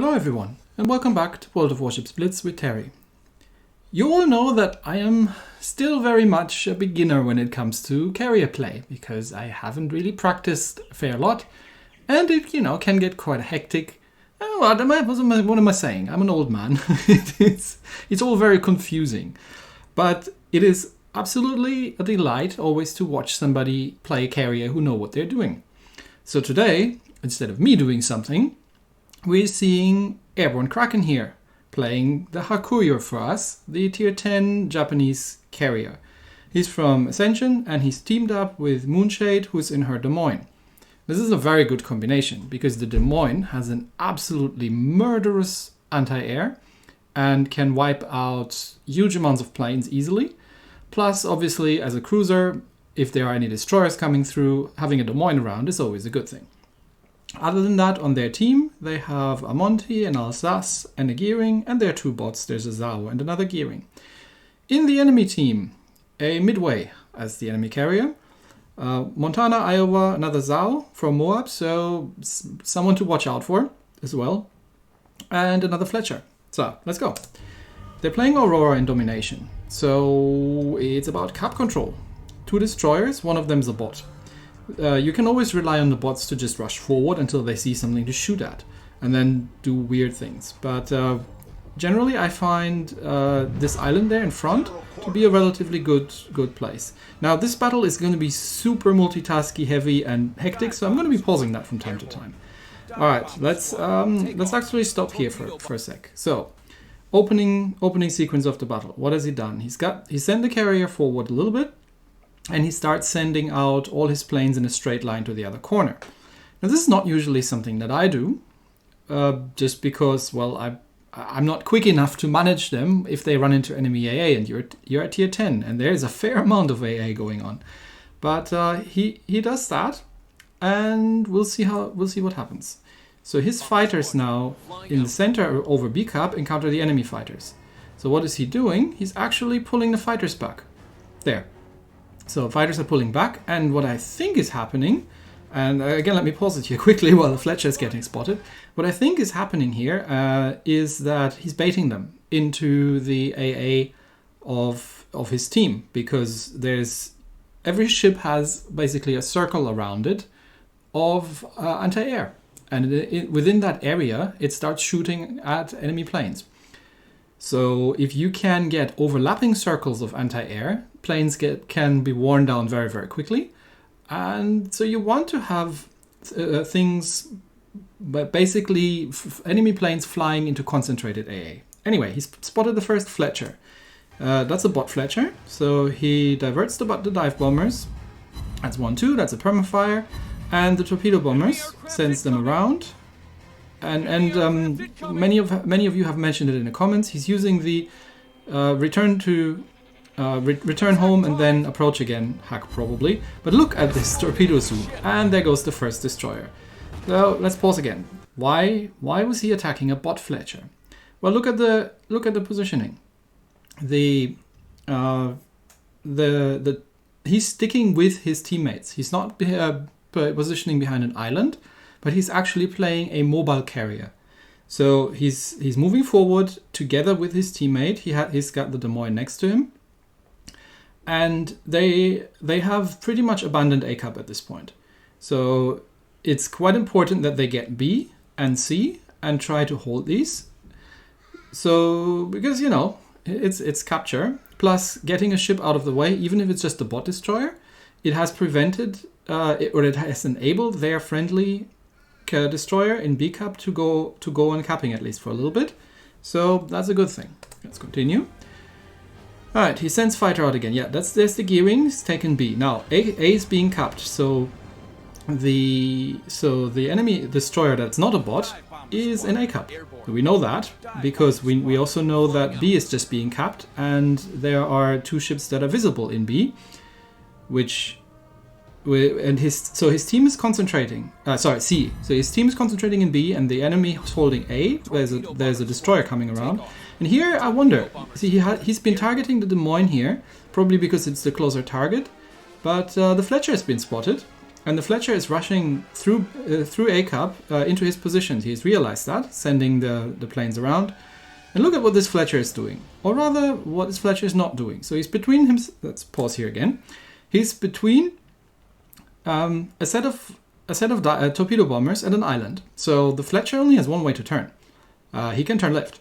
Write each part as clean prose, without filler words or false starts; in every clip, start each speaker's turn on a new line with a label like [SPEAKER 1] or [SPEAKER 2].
[SPEAKER 1] Hello everyone, and welcome back to World of Warships Blitz with Terry. You all know that I am still very much a beginner when it comes to carrier play, because I haven't really practiced a fair lot, and it, can get quite hectic. What am I saying? I'm an old man. It's all very confusing, but it is absolutely a delight always to watch somebody play a carrier who know what they're doing. So today, instead of me doing something, we're seeing AirborneKraken here, playing the Hakuryu for us, the tier 10 Japanese carrier. He's from Ascension and he's teamed up with Moonshade, who's in her Des Moines. This is a very good combination because the Des Moines has an absolutely murderous anti-air and can wipe out huge amounts of planes easily. Plus, obviously, as a cruiser, if there are any destroyers coming through, having a Des Moines around is always a good thing. Other than that, on their team, they have a Monty, an Alsace, and a Gearing, and their two bots, there's a Zhao and another Gearing. In the enemy team, a Midway as the enemy carrier, Montana, Iowa, another Zhao from Moab, so someone to watch out for as well, and another Fletcher. So, let's go. They're playing Aurora in Domination, so it's about cap control. Two destroyers, one of them's a bot. You can always rely on the bots to just rush forward until they see something to shoot at, and then do weird things. But generally I find this island there in front to be a relatively good place. Now this battle is going to be super multitasky heavy and hectic, so I'm going to be pausing that from time to time. Alright, let's actually stop here for a sec. So, opening sequence of the battle. What has he done? He sent the carrier forward a little bit, and he starts sending out all his planes in a straight line to the other corner. Now this is not usually something that I do, just because, well, I'm not quick enough to manage them if they run into enemy AA, and you're at tier 10, and there is a fair amount of AA going on. But he does that, and we'll see what happens. So his fighters now in the center over B cap encounter the enemy fighters. So what is he doing? He's actually pulling the fighters back. There. So fighters are pulling back, and what I think is happening, and again let me pause it here quickly while the Fletcher is getting spotted. What I think is happening here is that he's baiting them into the AA of his team, because every ship has basically a circle around it of anti-air, and within that area it starts shooting at enemy planes. So if you can get overlapping circles of anti-air, planes can be worn down very, very quickly. And so you want to have things, but basically enemy planes flying into concentrated AA. Anyway, he's spotted the first Fletcher. That's a bot Fletcher. So he diverts the dive bombers. That's 1-2, that's a permafire. And the torpedo bombers, sends them around. And many of you have mentioned it in the comments. He's using the return home and then approach again hack probably. But look at this torpedo zoom, and there goes the first destroyer. So let's pause again. Why was he attacking a bot Fletcher? Well, look at the positioning. He's sticking with his teammates. He's not positioning behind an island, but he's actually playing a mobile carrier. So he's moving forward together with his teammate. He's got the Des Moines next to him. And they have pretty much abandoned A cap at this point. So it's quite important that they get B and C and try to hold these. So, because, it's capture. Plus, getting a ship out of the way, even if it's just a bot destroyer, it has prevented, or it has enabled their friendly destroyer in B cap to go on capping at least for a little bit. So that's a good thing. Let's continue. Alright, he sends fighter out again. Yeah, there's the Gearing, he's taken B. Now A is being capped, so the enemy destroyer that's not a bot is in A cap. We know that because we also know that B is just being capped, and there are two ships that are visible in B, his team is concentrating. C. So his team is concentrating in B, and the enemy is holding A. There's a destroyer coming around, and here I wonder. See, he's been targeting the Des Moines here, probably because it's the closer target. But the Fletcher has been spotted, and the Fletcher is rushing through A cup into his positions. He's realized that, sending the planes around. And look at what this Fletcher is doing, or rather, what this Fletcher is not doing. So he's between him. Let's pause here again. He's between a set of torpedo bombers and an island. So the Fletcher only has one way to turn. He can turn left.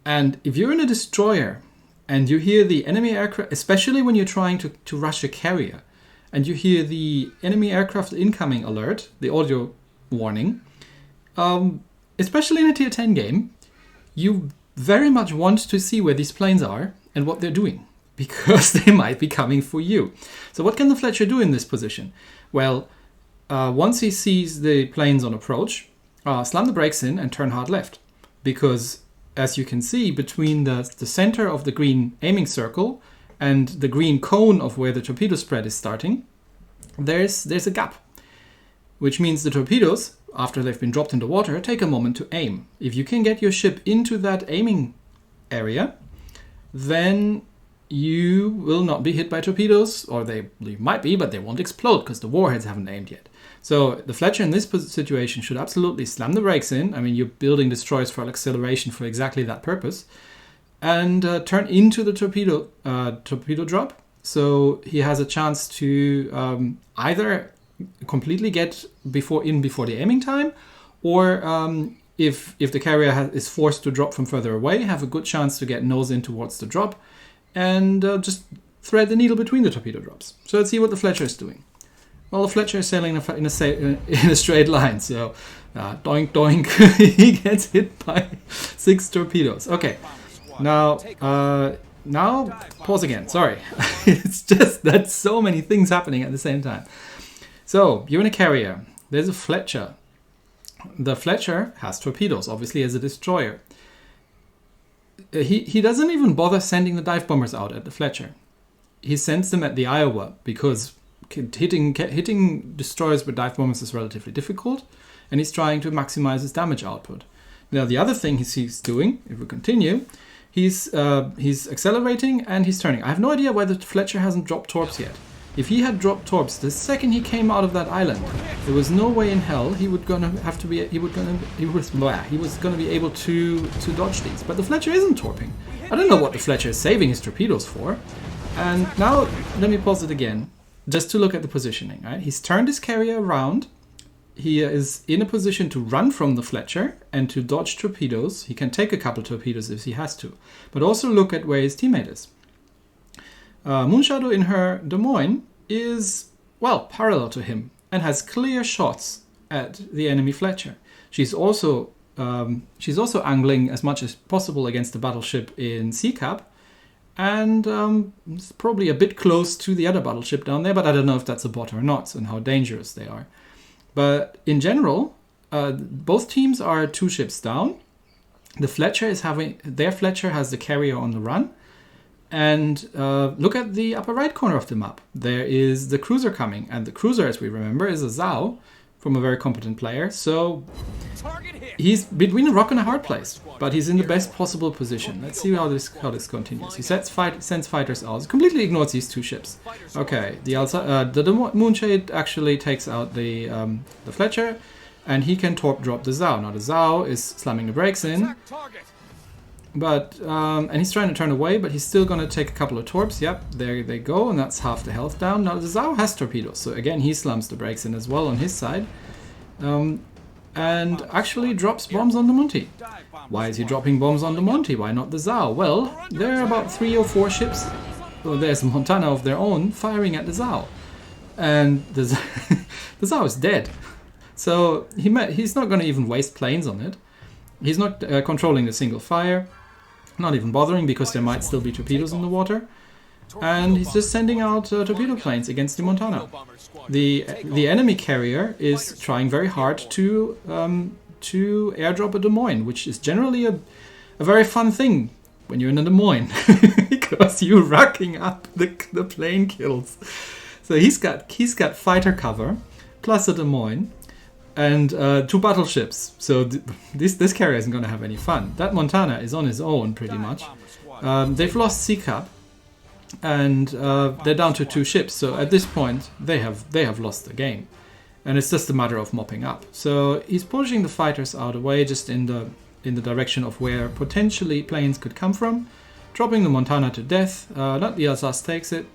[SPEAKER 1] And if you're in a destroyer and you hear the enemy aircraft, especially when you're trying to rush a carrier, and you hear the enemy aircraft incoming alert, the audio warning, especially in a tier 10 game, you very much want to see where these planes are and what they're doing, because they might be coming for you. So what can the Fletcher do in this position? Well, once he sees the planes on approach, slam the brakes in and turn hard left. Because, as you can see, between the center of the green aiming circle and the green cone of where the torpedo spread is starting, there's a gap. Which means the torpedoes, after they've been dropped into water, take a moment to aim. If you can get your ship into that aiming area, then you will not be hit by torpedoes, or they might be, but they won't explode because the warheads haven't aimed yet. So the Fletcher in this situation should absolutely slam the brakes in. I mean, you're building destroyers for acceleration for exactly that purpose, and turn into the torpedo drop. So he has a chance to either completely get before the aiming time, or if the carrier is forced to drop from further away, have a good chance to get nose in towards the drop and just thread the needle between the torpedo drops. So let's see what the Fletcher is doing. Well, the Fletcher is sailing in a straight line, so doink doink, he gets hit by 6 torpedoes. Okay, now pause again. Sorry, it's just that so many things happening at the same time. So you're in a carrier. There's a Fletcher. The Fletcher has torpedoes, obviously, as a destroyer. He doesn't even bother sending the dive bombers out at the Fletcher. He sends them at the Iowa because hitting destroyers with dive bombers is relatively difficult, and he's trying to maximize his damage output. Now, the other thing he's doing, if we continue, he's accelerating and he's turning. I have no idea why the Fletcher hasn't dropped torps yet. If he had dropped torps the second he came out of that island, there was no way in hell he was gonna be able to dodge these. But the Fletcher isn't torping. I don't know what the Fletcher is saving his torpedoes for. And now let me pause it again, just to look at the positioning. Right? He's turned his carrier around. He is in a position to run from the Fletcher and to dodge torpedoes. He can take a couple torpedoes if he has to, but also look at where his teammate is. Moonshadow in her Des Moines is, well, parallel to him and has clear shots at the enemy Fletcher. She's also angling as much as possible against the battleship in C Cap, and it's probably a bit close to the other battleship down there, but I don't know if that's a bot or not and how dangerous they are. But in general, both teams are 2 ships down. The Fletcher their Fletcher has the carrier on the run. And look at the upper right corner of the map. There is the cruiser coming. And the cruiser, as we remember, is a Zhao from a very competent player. So he's between a rock and a hard place. But he's in the best possible position. Let's see how this continues. He sends fighters out. He completely ignores these 2 ships. Okay, the Moonshade actually takes out the Fletcher. And he can torp drop the Zhao. Now the Zhao is slamming the brakes in. But and he's trying to turn away, but he's still going to take a couple of torps. Yep, there they go, and that's half the health down. Now the Zhao has torpedoes, so again he slams the brakes in as well on his side, and actually drops bombs on the Monty. Why is he dropping bombs on the Monty? Why not the Zhao? Well, there are about 3 or 4 ships. Well, there's Montana of their own firing at the Zhao, and the Zhao is dead. So he's not going to even waste planes on it. He's not controlling the single fire. Not even bothering because there might still be torpedoes in the water. And he's just sending out torpedo planes against the Montana. The enemy carrier is trying very hard to airdrop a Des Moines, which is generally a very fun thing when you're in a Des Moines. Because you're racking up the plane kills. So he's got fighter cover, plus a Des Moines, and 2 battleships. So this carrier isn't going to have any fun. That Montana is on his own, pretty much. They've lost C Cap. and they're down to 2 ships. So at this point, they have lost the game, and it's just a matter of mopping up. So he's pushing the fighters out away, just in the direction of where potentially planes could come from, dropping the Montana to death. Not the Alsace takes it,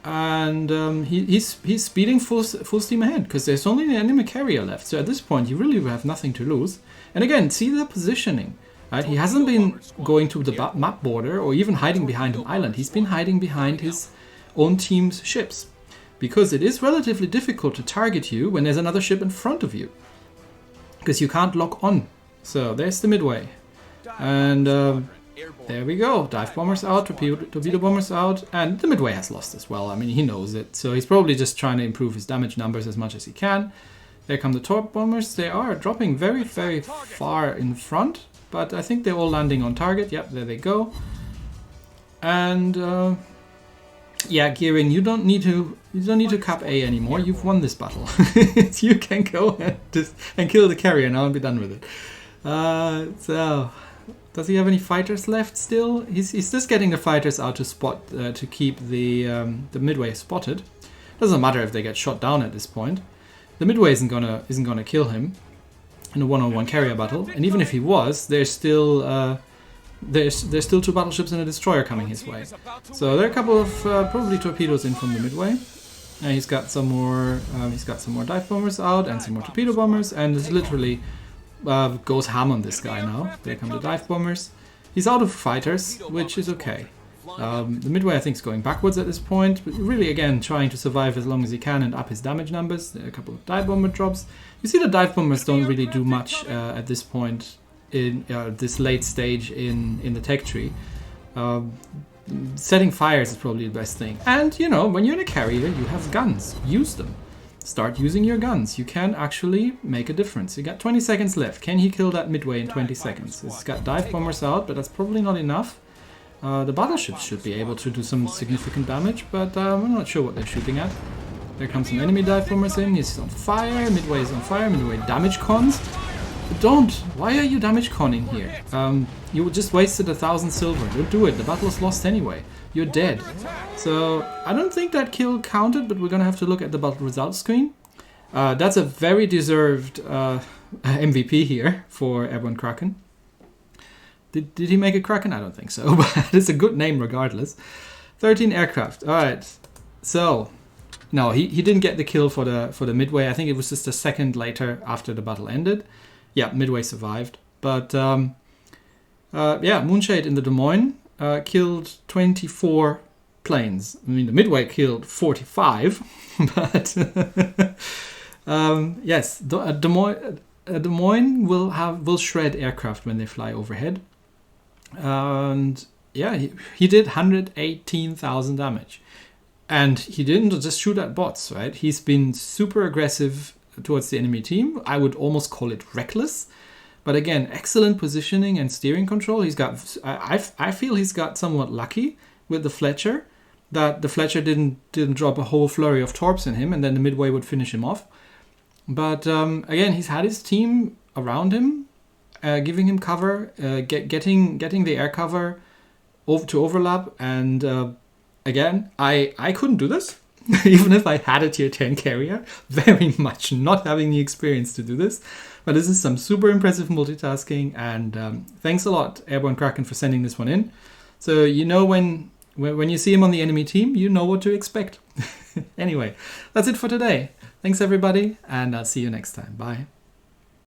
[SPEAKER 1] and he's speeding full steam ahead because there's only an enemy carrier left. So at this point, you really have nothing to lose. And again, see the positioning. Right? He hasn't been going to the map border or even hiding behind an island. He's been hiding behind his own team's ships, because it is relatively difficult to target you when there's another ship in front of you, because you can't lock on. So there's the Midway, and there we go. Dive bombers out, torpedo bombers out, and the Midway has lost as well. I mean, he knows it, so he's probably just trying to improve his damage numbers as much as he can. There come the torp bombers. They are dropping very, very far in front, but I think they're all landing on target. Yep, there they go. And yeah, Gearing, you don't need to cap A anymore. You've won this battle. You can go and kill the carrier now and be done with it. So, does he have any fighters left still? He's just getting the fighters out to spot to keep the Midway spotted. Doesn't matter if they get shot down at this point. The Midway isn't gonna kill him in a one-on-one carrier battle, and even if he was, there's still 2 battleships and a destroyer coming his way. So there are a couple of probably torpedoes in from the Midway. And he's got some more dive bombers out and some more torpedo bombers, and it's literally goes ham on this guy now. There come the dive bombers. He's out of fighters, which is okay. The Midway, I think, is going backwards at this point, but really, again, trying to survive as long as he can and up his damage numbers. There are a couple of dive bomber drops. You see the dive bombers don't really do much at this point in this late stage in the tech tree. Setting fires is probably the best thing. And, you know, when you're in a carrier, you have guns. Use them. Start using your guns. You can actually make a difference. You got 20 seconds left. Can he kill that Midway in 20 seconds? He's got dive bombers out, but that's probably not enough. The battleships should be able to do some significant damage, but I'm not sure what they're shooting at. There comes some enemy dive bombers in. He's on fire. Midway is on fire. Midway damage cons. But don't! Why are you damage conning here? You just wasted 1,000 silver. Don't do it. The battle is lost anyway. You're dead. So I don't think that kill counted, but we're gonna have to look at the battle results screen. That's a very deserved MVP here for AirborneKraken. Did he make a Kraken? I don't think so, but it's a good name regardless. 13 aircraft. All right. So, no, he didn't get the kill for the Midway. I think it was just a second later after the battle ended. Yeah, Midway survived. But, yeah, Moonshade in the Des Moines killed 24 planes. I mean, the Midway killed 45, but yes, Des Moines will shred aircraft when they fly overhead. And yeah, he did 118,000 damage. And he didn't just shoot at bots, right? He's been super aggressive towards the enemy team. I would almost call it reckless. But again, excellent positioning and steering control. He's got, I feel he's got somewhat lucky with the Fletcher, that the Fletcher didn't drop a whole flurry of torps in him, and then the Midway would finish him off. But again, he's had his team around him, giving him cover, getting the air cover to overlap. And again, I couldn't do this, even if I had a tier 10 carrier. Very much not having the experience to do this. But this is some super impressive multitasking. And thanks a lot, AirborneKraken, for sending this one in. So you know when you see him on the enemy team, you know what to expect. Anyway, that's it for today. Thanks, everybody, and I'll see you next time. Bye.